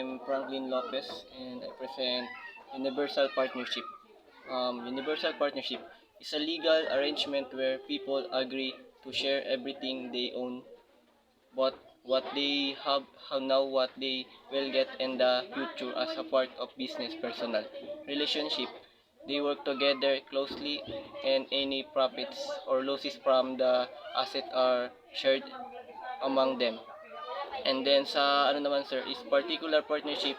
I'm Franklin Lopez and I present Universal Partnership. Universal Partnership is a legal arrangement where people agree to share everything they own, but what they have now, what they will get in the future as a part of business personal relationship. They work together closely and any profits or losses from the asset are shared among them. And then sa ano naman sir is particular partnership,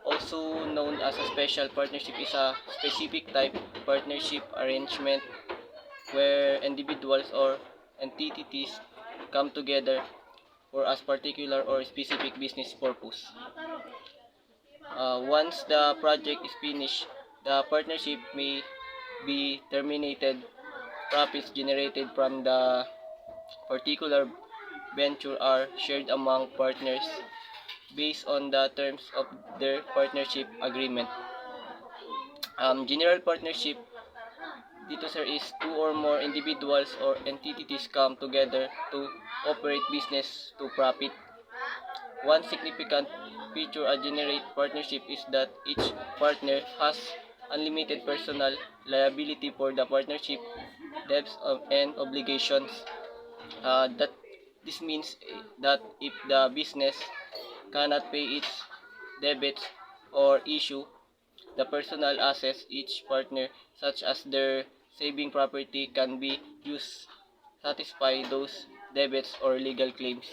also known as a special partnership, is a specific type partnership arrangement where individuals or entities come together for a particular or specific business purpose. Once the project is finished, the partnership may be terminated. Profits generated from the particular venture are shared among partners based on the terms of their partnership agreement. General partnership dito sir is two or more individuals or entities come together to operate business to profit. One significant feature of general partnership is that each partner has unlimited personal liability for the partnership debts and obligations. That this means that if the business cannot pay its debits or issue the personal assets each partner, such as their saving property, can be used satisfy those debits or legal claims.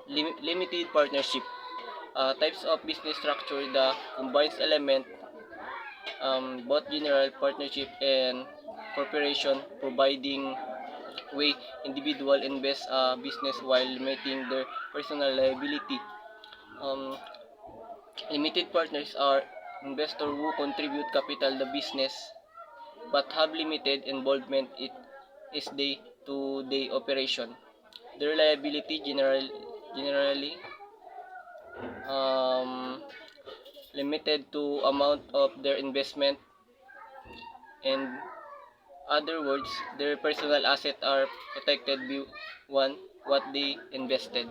Limited partnership types of business structure the combines element both general partnership and corporation, providing way individual invest business while limiting their personal liability. um, Limited partners are investors who contribute capital to the business but have limited involvement in its day-to-day operation. Their liability generally um, limited to amount of their investment. In other words, their personal assets are protected beyond what they invested.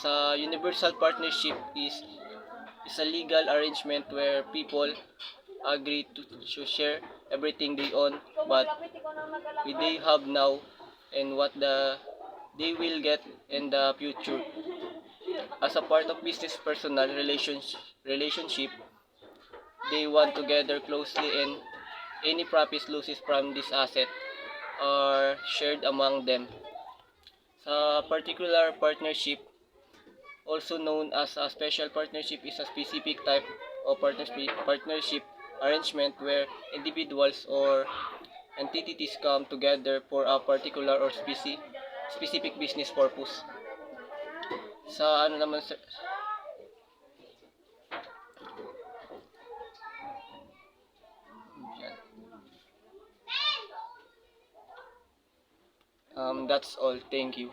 Sa universal partnership is a legal arrangement where people agree to share everything they own, but what they have now and what they will get in the future. As a part of business personal relationship, they want together closely and any profits losses from this asset are shared among them. Sa particular partnership, also known as a special partnership, is a specific type of partnership arrangement where individuals or entities come together for a particular or specific business purpose. Sa ano naman sir, that's all. Thank you.